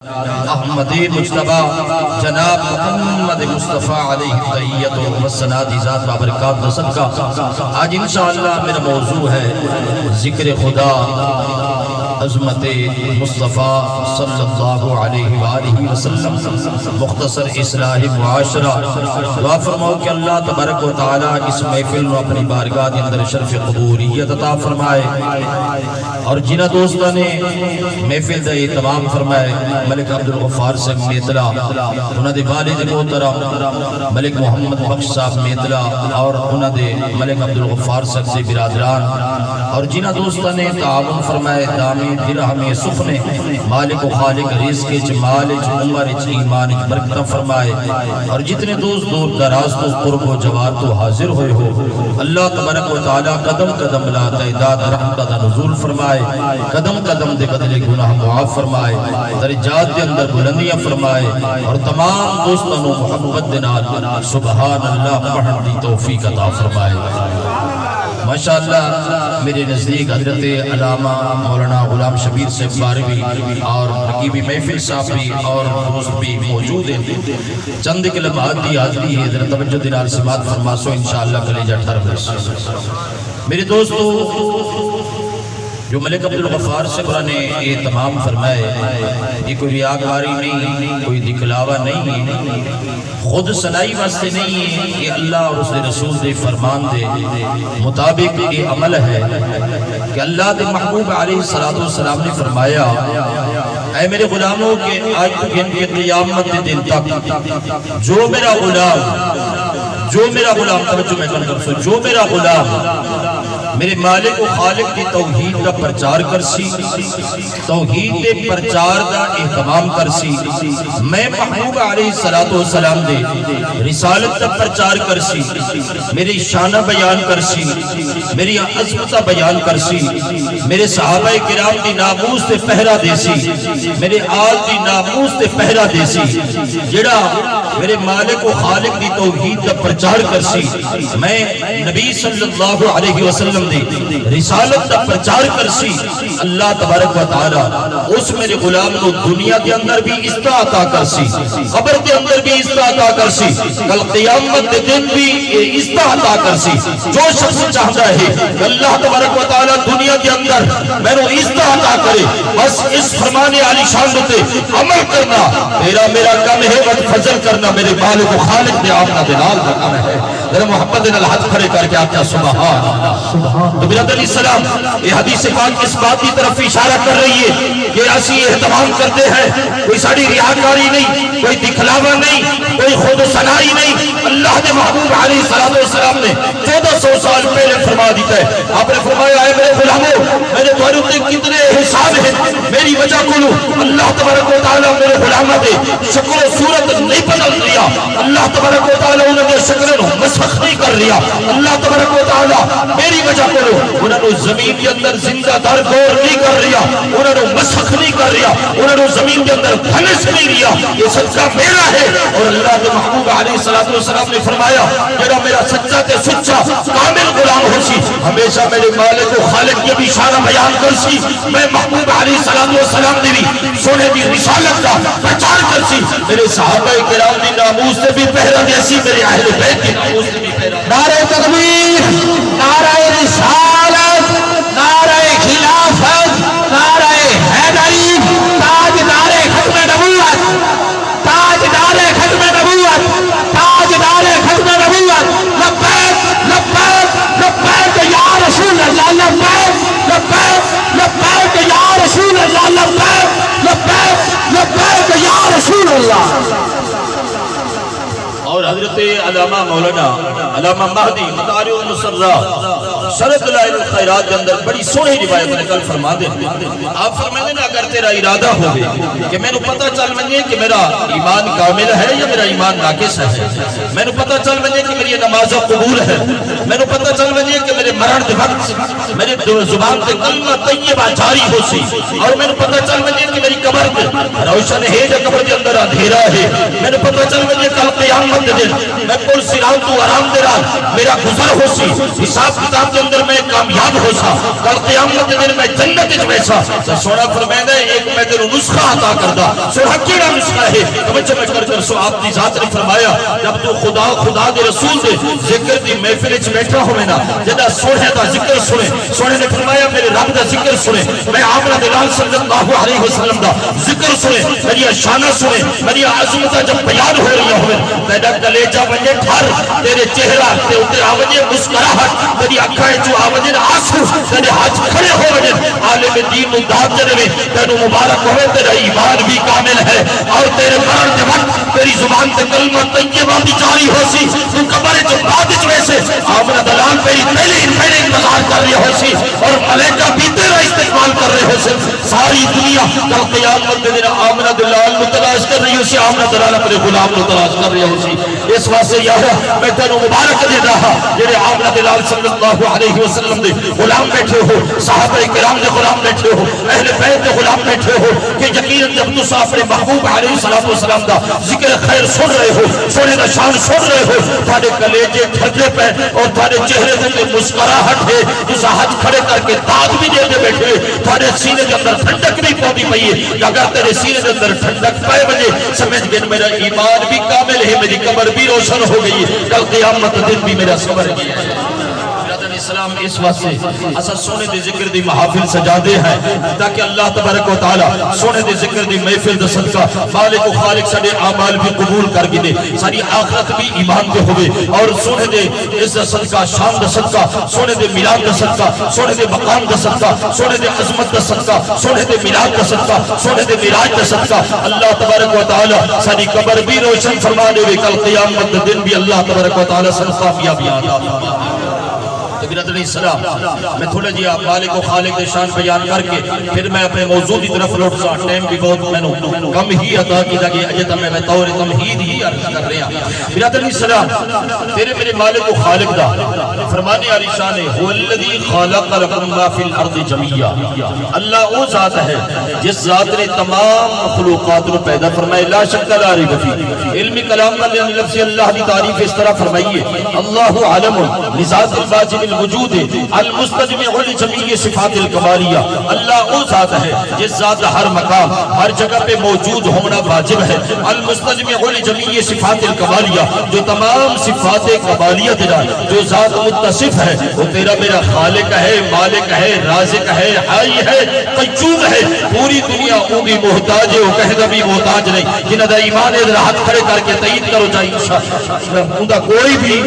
احمد مجتبی جناب محمد مصطفیٰ علیہ تحیت و مسنات ذات بابرکات نصب کا آج انشاءاللہ میرا موضوع ہے ذکر خدا عظمت مصطفیٰ صلی اللہ علیہ وآلہ وسلم مختصر اصلاح معاشرہ دعا فرماؤ کہ اللہ تبارک و تعالیٰ اس محفل میں اپنی بارگاہ کے اندر شرف قبولیت عطا فرمائے اور جنہ دوستہ نے محفل دا اہتمام فرمائے ملک عبدالغفار صاحب میتلا انہاں دے والد محترم ملک محمد بخش صاحب میتلا اور انہاں دے ملک عبدالغفار صاحب سے برادران اور جنہ دوستہ نے تعاون فرمائے دامی درہم سخنے مالک و خالق رزق جمال عمر ایمان برکتہ فرمائے اور جتنے دوست دور دراز تو قرب و جوار تو حاضر ہوئے ہو اللہ تبارک و تعالی قدم قدم لا تعداد رحمت دا نزول فرمائے قدم قدم دے بدلے گناہ معاف فرمائے درجات دے اندر بلندیاں فرمائے اور تمام دوستوں محبت دنال سبحان اللہ پڑھن دی توفیق عطا فرمائے ماشاءاللہ میرے نزدیک حضرت علامہ مولانا غلام شبیر سے باروی اور رقیبی محفل صاحب بھی اور دوست بھی موجود ہیں چند کلمات دی حاضری ہے ذرا توجہ دینار سماعت فرماسو انشاءاللہ کلیجہ ٹھر بس میرے دوستو جو ملک عبدالغفار سے قرآن نے اہتمام فرمائے یہ کوئی ریاکاری نہیں کوئی دکھلاوا نہیں ہے خود صلاحی واسطے نہیں ہے یہ اللہ اور اس دے رسول دے فرمان دے مطابق یہ عمل ہے کہ اللہ دے محبوب علیہ السلام نے فرمایا اے میرے غلاموں کے آج تک ان کے قیامت دن تک جو میرا غلام توجہ میں کر سو جو میرا غلام میرے مالک و خالق کی توحید کا پرچار کرسی توحید دے پرچار دا اہتمام کرسی میں محبوب علیہ السلام دے رسالت دا پرچار کرسی میری شانہ بیان کرسی میری عظمت بیان کرسی میرے صحابہ کرام دی ناموس تے پہرا دیسی میرے آل دی ناموس تے پہرا دیسی جڑا میرے مالک و خالق دی توحید دا پرچار کرسی میں نبی صلی اللہ علیہ وسلم دی رسالت دا پرچار کرسی اللہ تبارک و تعالی اس میرے غلام نو دنیا کے اندر بھی عزت عطا کرسی قبر کے اندر بھی عزت عطا کرسی کل قیامت کے دن بھی عزت عطا کرسی جو شخص چاہتا ہے اللہ تبارک و تعالی دنیا کے اندر میں نو عزت عطا کرے بس اس فرمان علی شان تے عمل کرنا میرا کام ہے وقت فضل کرنا میرے مالک و خالق نے آمنا دلال کا کام ہے ذرا محبت دن الحد کھڑے کر کے آتا سبحان تو برادر علیہ السلام یہ حدیث پاک اس بات کی طرف اشارہ کر رہی ہے کہ اسی اہتمام کرتے ہیں کوئی ساڑی ریاکاری نہیں کوئی دکھلاوا نہیں کوئی خود سنائی نہیں اللہ دے محبوب علیہ السلام نے 1400 سال پہلے فرما دیتا ہے آپ نے فرمایا ہے میرے غلاموں میرے دواروں تے کتنے احسان ہیں میری وجہ کلو اللہ تبارک و تعالیٰ میرے غلامہ دے شکل و صورت نہیں بدل دیا اللہ تبارک و تعالیٰ انہوں نے شکل مسخ نہیں کر لیا اللہ تبارک و تعالیٰ میری وجہ کرو انہوں نے زمین کے اندر زندہ دار دور نہیں کر رہا انہوں نے مسخ نہیں کر رہا انہوں نے زمین کے اندر دھنس نہیں رہا یہ صدقہ میرا ہے اور اللہ کے محبوب علیہ السلام نے فرمایا جڑا میرا سچا تے سچا کامل غلام ہو سی ہمیشہ میرے مالک و خالق کے بھی شانہ بیان کر سی میں محبوب علیہ السلام نے بھی سونے دی رسالت کا پرچار کر سی میرے صحابہ کرام دی ناموس سے بھی پہرا دے سی میرے اہل بیت کی ناموس سے بھی پہرا نعرہ تکبیر نعرہ رسالت نعرہ خلافت نعرہ حیدری تاجدار ختم نبوت تاجدار ختم نبوت تاجدار ختم نبوت لبیک لبیک لبیک یا رسول اللہ لبیک لبیک لبیک یا رسول اللہ لبیک لبیک لبیک یا رسول اللہ اور حضرت علامہ مولانا علامہ مہدی مطارع المسرہ شرط دلائل الخیرات کے اندر بڑی سوڑی روایت نکل فرما دے آپ فرمائیں نا اگر تیرا ارادہ ہوگی کہ میں نے پتہ چل منجے کہ میرا ایمان کامل ہے یا میرا ایمان ناقص ہے میں نے پتہ چل منجے کہ میری نماز قبول ہے میں نے پتہ چل منجے کہ میرے مرن دے وقت میرے زبان سے کلمہ طیبہ جاری ہو سی اور میں نے پتہ چل منجے کہ میری قبر روشن ہے یا قبر کے اندر اندھیرا ہے میں نے پتہ چل منجے کل قیامت قیامت دے دن میں پل سراؤں تو آرام دے رہا میرا گزر ہو سی حساب کتاب کے اندر میں کامیاب ہو سا کل قیامت دے دن میں جنت اچ ویسا سونا فرمائے ایک میں تیرو نسخہ عطا کردہ سونا کیڑا نسخہ ہے توجہ میں کر سو آپ دی ذات نے فرمایا جب تو خدا دے رسول دے ذکر دی محفل وچ بیٹھا ہوئے نا جدا سونے دا ذکر سونے نے فرمایا میرے رب دا ذکر سنے میں آمنہ دلال صلی اللہ علیہ وسلم دا ذکر سنے میری شانہ سنے میری عظمتہ جب بیان ہو رہی ہوئے تیرا کلیجہ ونجے ٹھر تیرے چہرہ تے اتر آوجے مسکراہٹ تیری اکھائے جو آوجے آنسو تیرے ہاتھ کھڑے ہو وجے عالم دین مداد جنوے تینو مبارک ہوئے تیرا ایمان بھی کامل ہے اور تیرے مرن کے وقت تیری زبان تے کلمہ طیبہ بھی جاری ہو سی تو قبر جو بعد ویسے آمنہ دلال پہلی انتظار کر رہے ہو سی اور ملیکہ بھی تیرا استقبال کر رہے ہو سی ساری دنیا کل قیامت دن آمنہ دلال متلاش کر رہی ہو سی آمنہ دلال اپنے غلام متلاش کر رہے ہو سی اس واسطے یہ ہے میں تینو مبارک دے رہا جنہیں آمنہ دلال صلی اللہ علیہ وسلم دے غلام بیٹھے ہو صحابہ کرام دے غلام بیٹھے ہو اہل بیت دے غلام بیٹھے ہو کہ یقیناً جب تو اپنے محبوب علیہ السلام دا ذکر خیر سن رہے ہو سونے دا شان سن رہے ہو تھاڑے کلیجے ٹھڈے پہ اور تھاڑے چہرے دے مسکراہٹ ہے جو ہاتھ کھڑے کر کے داد بھی دے دے بیٹھے تھاڑے سینے کے اندر ٹھنڈک بھی پودی پئی ہے اگر تیرے سینے کے اندر ٹھنڈک پائے بجے سمجھ گئے میرا ایمان بھی کامل ہے میری قبر بھی روشن ہو گئی ہے کل قیامت دن بھی میرا صبر کیا ہے اسلام اس واسطے اسا سونے دے ذکر دی محافل سجا دے ہیں تاکہ اللہ تبارک و تعالی سونے دے ذکر دی محفل دا صدقہ مالک و خالق سارے اعمال بھی قبول کر کے دے ساری آخرت بھی ایمان دے ہوئے اور سونے دے اس دا صدقہ شان دا صدقہ سونے دے میلاد دا صدقہ سونے دے مقام دا صدقہ سونے دے عظمت دا صدقہ سونے دے میلاد دا صدقہ سونے دے میراج دا صدقہ اللہ تبارک و تعالی ساری قبر بھی روشن فرما دے کل قیامت دن بھی اللہ تبارک و تعالی صدقہ بھی عطا فرما تبیرت علیہ السلام میں تھوڑا جی آپ مالک و خالق دے شان بیان کر کے پھر میں اپنے موضوع کی طرف لوٹ سا ٹائم بھی بہت میں نے کم ہی عطا کی لگے اجتا میں طور تمہید ہی عرض کر رہا تبیرت علیہ السلام تیرے میرے مالک و خالق دا فرمانے علی شان هو الذی خالق لکم ما فی الارض جميعا اللہ وہ ذات ہے جس ذات نے تمام مخلوقات کو پیدا فرمایا لا شک لا ریب فی علم کلام کا لفظ اللہ کی تعریف اس طرح فرمائیے اللہ عالم لذات الواجب الوجود المستجمع لجمیع صفات الکمالیہ اللہ وہ ذات ہے جس ذات ہر مقام ہر جگہ پہ موجود ہونا واجب ہے المستجمع لجمیع صفات الکمالیہ جو تمام صفات کمالیہ دینا جو ذات متصف ہے وہ تیرا میرا خالق ہے مالک ہے رازق ہے حی ہے قیوم ہے پوری دنیا اونی محتاج ہے وہ کہہ بھی محتاج نہیں جنہ دا ایمان ہے راحت کھڑے کر کے تائید کرو جائے انشاءاللہ اندہ کوئی بھی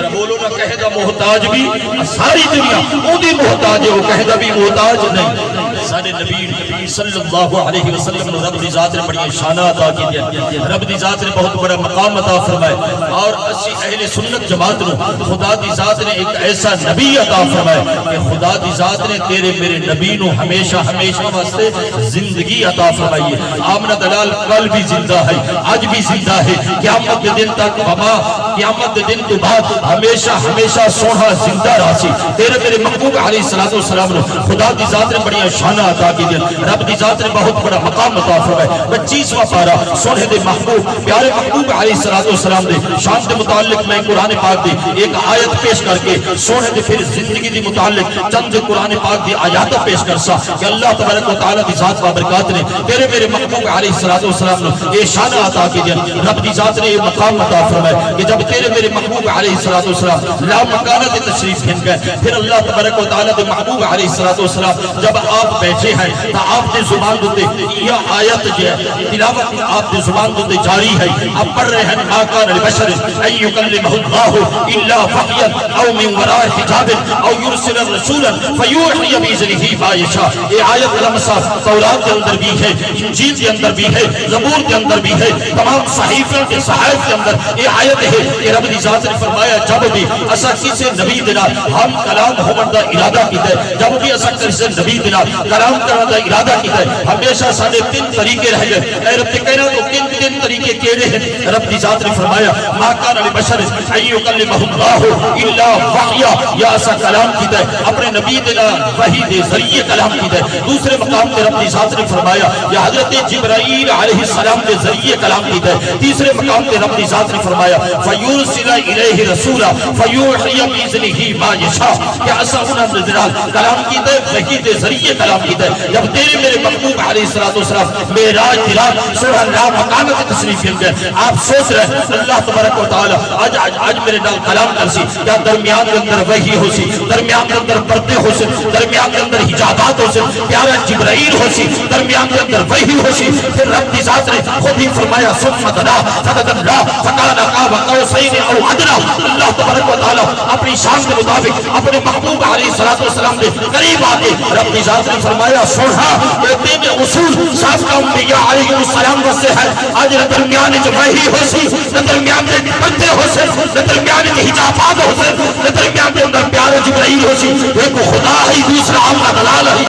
بولو نہ کہہ دا محتاج بھی ساری دنیا اونی محتاج ہے وہ کہہ دا بھی محتاج نہیں سارے نبی صلی اللہ علیہ وسلم نے رب دی ذات نے بڑی شانہ عطا کی دیا رب دی ذات نے بہت بڑا مقام عطا فرمائے اور اسی اہل سنت جماعت نے خدا دی ذات نے ایک ایسا نبی عطا فرمائے کہ خدا دی ذات نے تیرے میرے نبی نو ہمیشہ واسطے زندگی عطا فرمائی ہے آمنہ دلال کل بھی زندہ ہے آج بھی زندہ ہے قیامت کے دن تک وما قیامت کے دن کے بعد ہمیشہ سونا زندہ راسی تیرے میرے محبوب علیہ السلام نے خدا دی ذات نے بڑی شانہ عطا کی دیا رب دی ذات نے بہت بڑا مقام عطا فرمائے 25واں پارہ سونے دے محبوب پیارے محبوب علیہ السلام دے شان دے متعلق میں قرآن پاک دی ایک آیت پیش کر کے سونے دے پھر زندگی دی متعلق چند قرآن پاک دی آیات پیش کر سا کہ اللہ تبارک و تعالی دی ذات و برکات نے تیرے میرے محبوب علیہ السلام نے یہ شانہ عطا کی دیا رب دی ذات نے یہ مقام عطا فرمائے کہ جب تیرے میرے محبوب علیہ السلام لا مکانت تشریف کھن گئے پھر اللہ تبارک و تعالی دے محبوب علیہ السلام جب آپ بیٹھے ہیں تو آپ نے زبان دوتے یہ آیت جو ہے تلاوت آپ نے زبان دوتے جاری ہے آپ پڑھ رہے ہیں ما کان لبشر ان یکلمہ اللہ الا وحیا او من وراء حجاب او یرسل رسولا فیوحی باذنہ ما یشاء یہ آیت لمسہ تورات کے اندر بھی ہے انجیل کے اندر بھی ہے زبور کے اندر بھی ہے تمام صحیفوں کے صحائف کے اندر یہ آیت ہے کہ رب دی ذات نے فرمایا جب بھی اسا کسی نبی دے نال ہم کلام ہون دا ارادہ کیتا ہے، جب بھی اسا کسی نبی دے نال کلام کرن دا ارادہ کیتا ہے، ہمیشہ سارے تین طریقے رہ گئے۔ اے رب تے کہنا تو کن تین طریقے کیڑے ہیں؟ رب دی ذات نے فرمایا ما کان لبشر ان یکلمہ اللہ الا وحیا، یا اسا کلام کیتا ہے اپنے نبی دے نال وحی دے ذریعے کلام کیتا ہے۔ دوسرے مقام تے رب دی ذات نے فرمایا یا حضرت جبرائیل علیہ السلام کے ذریعے کلام کیتا ہے۔ تیسرے مقام تے رب دی ذات نے فرمایا فیرسل الیہ رسولا فیوحی باذنہ ما یشاء، کہ اسا انہاں دے نال کلام کیتا ہے، وحی دے ذریعے کلام کیتا ہے۔ جب تیرے میرے محبوب علیہ السلام معراج دی رات سورہ لا مقام کی تشریف لے گئے، آپ سوچ رہے ہیں اللہ تبارک و تعالی آج میرے نال کلام کرسی، یا درمیان کے اندر وحی ہو سی، درمیان کے اندر پردے ہو سی، درمیان کے اندر حجابات ہو سی، پیارا جبرائیل ہو سی، درمیان کے اندر وحی ہو سی۔ پھر رب کی ذات نے خود ہی فرمایا ثم دنا فتدلى فكان قاب قوسين او ادنى، اللہ تبارک و تعالی اپنی شان کے مطابق اپنے محبوب علیہ السلام کے قریب آ کے رب کی ذات نے فرمایا سونا یہ تین اصول سابقہ انبیاء علیہ السلام سے ہے، آج درمیان جو وحی ہو سی، درمیان میں پردے ہو سے، درمیان میں حجابات ہو سے، درمیان کے اندر پیارے جبرائیل ہو سی، ایک خدا ہی دوسرا اللہ دلال ہے۔